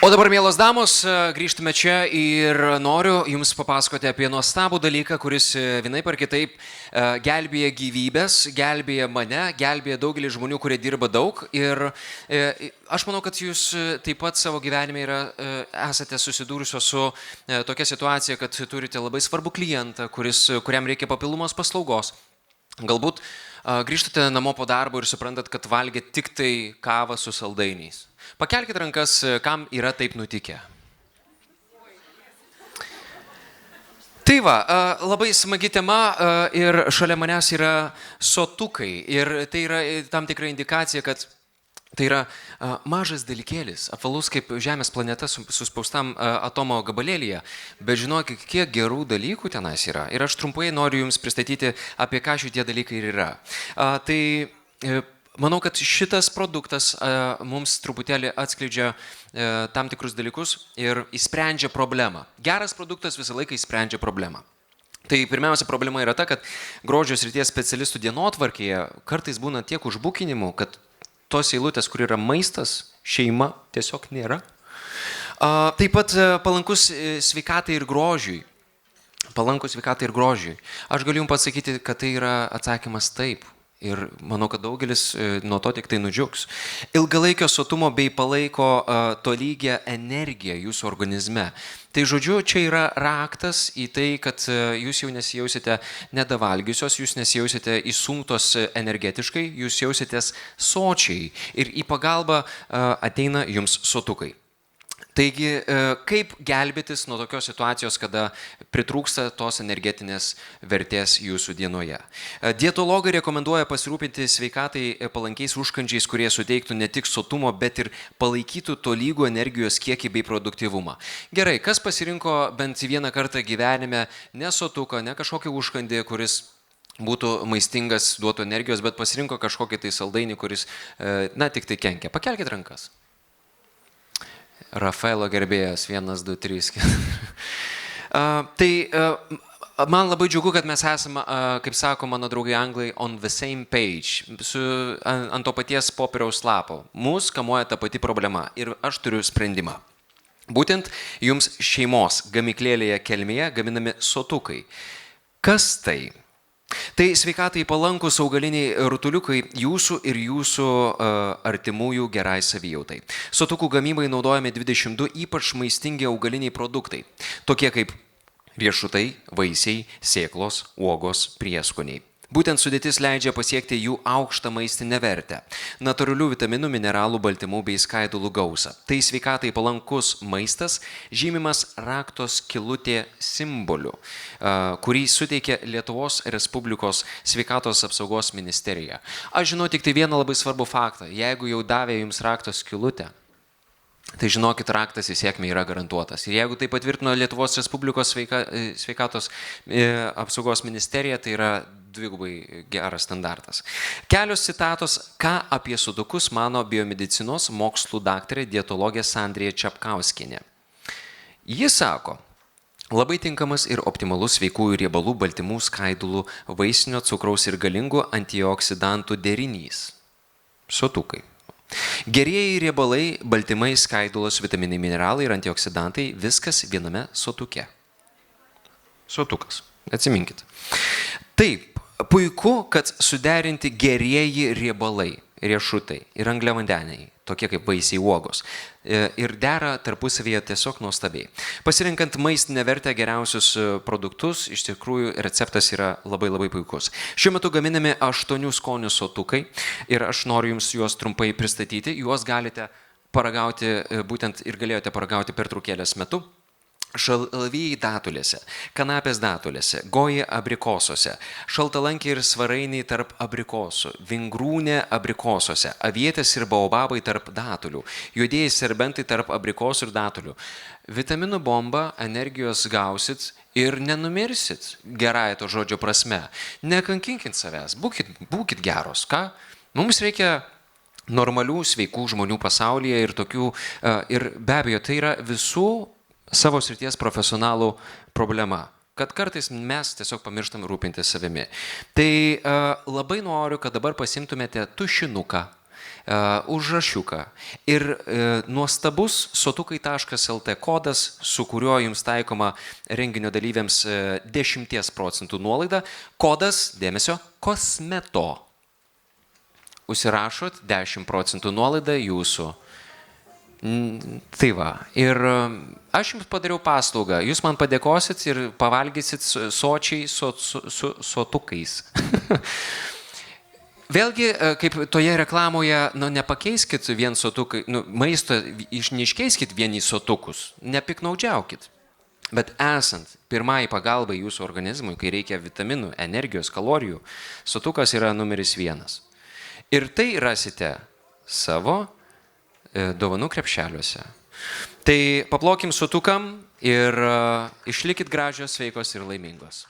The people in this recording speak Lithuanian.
O dabar, mielos damos, grįžtume čia ir noriu Jums papasakoti apie nuostabų dalyką, kuris vienaip ar kitaip gelbėja gyvybės, gelbėja mane, gelbėja daugelį žmonių, kurie dirba daug. Ir aš manau, kad Jūs taip pat savo gyvenime esate susidūrusios su tokia situacija, kad turite labai svarbų klientą, kuriam reikia papildomos paslaugos. Galbūt grįžtate namo po darbo ir suprantat, kad valgėt tik tai kavą su saldainiais. Pakelkite rankas, kam yra taip nutikę. Tai va, labai smagi tema ir šalia manęs yra sotukai. Ir tai yra tam tikra indikacija, kad tai yra mažas dalykėlis, apvalus kaip Žemės planeta suspaustam atomo gabalėlyje, bet žinokit, kiek gerų dalykų tenais yra. Ir aš trumpai noriu Jums pristatyti, apie ką šitie dalykai ir yra. Manau, kad šitas produktas mums truputėlį atskleidžia tam tikrus dalykus ir išsprendžia problemą. Geras produktas visą laiką išsprendžia problemą. Tai pirmiausia problema yra ta, kad grožio srities specialistų dienotvarkėje kartais būna tiek užbukinimų, kad tos eilutės, kur yra maistas, šeima, tiesiog nėra. Taip pat palankus sveikatai ir grožiui. Palankus sveikatai ir grožiui. Aš galiu Jums pasakyti, kad tai yra atsakymas taip. Ir manau, kad daugelis nuo to tik tai nudžiugs. Ilgalaikio sotumo bei palaiko tolygę energiją Jūsų organizme. Tai žodžiu, čia yra raktas į tai, kad Jūs jau nesijausite nedavalgiusios, Jūs nesijausite įsunktos energetiškai, Jūs jausitės sočiai ir į pagalbą ateina Jums sotukai. Taigi, kaip gelbėtis nuo tokios situacijos, kada pritrūksta tos energetinės vertės Jūsų dienoje? Dietologai rekomenduoja pasirūpinti sveikatai palankiais užkandžiais, kurie suteiktų ne tik sotumo, bet ir palaikytų tolygų energijos kiekį bei produktyvumą. Gerai, kas pasirinko bent vieną kartą gyvenime ne sotuką, ne kažkokį užkandį, kuris būtų maistingas, duotų energijos, bet pasirinko kažkokį tai saldainį, kuris, tik tai kenkia? Pakelkite rankas. Rafaelo gerbėjas, 1, 2, 3. Man labai džiugu, kad mes esame, kaip sako mano draugai anglai, on the same page, ant to paties popieriaus lapo. Mūsų kamuoja ta pati problema ir aš turiu sprendimą. Būtent Jums šeimos gamyklėlėje Kelmėje gaminami sotukai. Kas tai? Tai sveikatai palankus augaliniai rutuliukai Jūsų ir Jūsų artimųjų gerai savijautai. Sotukų gamybai naudojami 22 ypač maistingi augaliniai produktai, tokie kaip riešutai, vaisiai, sėklos, uogos, prieskoniai. Būtent sudėtis leidžia pasiekti jų aukštą maistinę vertę, natūralių vitaminų, mineralų, baltymų bei skaidulų gausą. Tai sveikatai palankus maistas, žymimas rakto skylutė simboliu, kurį suteikia Lietuvos Respublikos sveikatos apsaugos ministerija. Aš žinau tik tai vieną labai svarbų faktą. Jeigu jau davė Jums rakto skylutę, tai žinokit, raktas į sėkmę yra garantuotas. Ir jeigu tai patvirtino Lietuvos Respublikos sveikatos apsaugos ministerija, tai yra dvigubai geras standartas. Kelios citatos, ką apie sotukus mano biomedicinos mokslų daktarė dietologė Sandrija Čapkauskienė. Jis sako, labai tinkamas ir optimalus sveikųjų riebalų, baltymų, skaidulų, vaisinio cukraus ir galingų antioksidantų derinys. Sotukai. Gerieji riebalai, baltymai, skaidulos, vitaminai, mineralai ir antioksidantai – viskas viename sotuke. Sotukas. Atsiminkit. Taip, puiku, kad suderinti gerieji riebalai, riešutai ir angliavandeniai, tokie kaip vaisiai, uogos, ir dera tarpusavyje tiesiog nuostabiai. Pasirinkant maistinę vertę geriausius produktus, iš tikrųjų receptas yra labai puikus. Šiuo metu gaminami 8 skonių sotukai ir aš noriu Jums juos trumpai pristatyti. Juos galite paragauti, būtent ir galėjote paragauti pertraukėlės metu. Šalavijai datulėse, kanapės datulėse, goji abrikosuose, šaltalankiai ir svarainiai tarp abrikosų, vingrūnė abrikosuose, avietės ir baobabai tarp datulių, juodieji serbentai tarp abrikosų ir datulių. Vitaminų bomba, energijos gausit ir nenumirsit, gerąja to žodžio prasme. Nekankinkit savęs, būkit geros, ką? Mums reikia normalių, sveikų žmonių pasaulyje ir tokių, ir be abejo, tai yra visų savo srities profesionalų problema, kad kartais mes tiesiog pamirštam rūpintis savimi. Tai labai noriu, kad dabar pasimtumėte tušinuką, užrašiuką. Ir nuostabus sotukai.lt kodas, su kuriuo jums taikoma renginio dalyviams 10% nuolaida. Kodas, dėmesio, kosmeto. Užsirašot 10% nuolaidą jūsų. Tai va. Ir aš jums padariau paslaugą. Jūs man padėkosit ir pavalgysit sočiai su sotukais. Vėlgi, kaip toje reklamoje, nepakeiskit vien sotukai, maisto neiškeiskit vien į sotukus, nepiknaudžiaukit. Bet esant pirmai pagalbai jūsų organizmui, kai reikia vitaminų, energijos, kalorijų, sotukas yra numeris 1. Ir tai rasite savo dovanų krepšeliuose. Tai paplokim sotukam ir išlikit gražios, sveikos ir laimingos.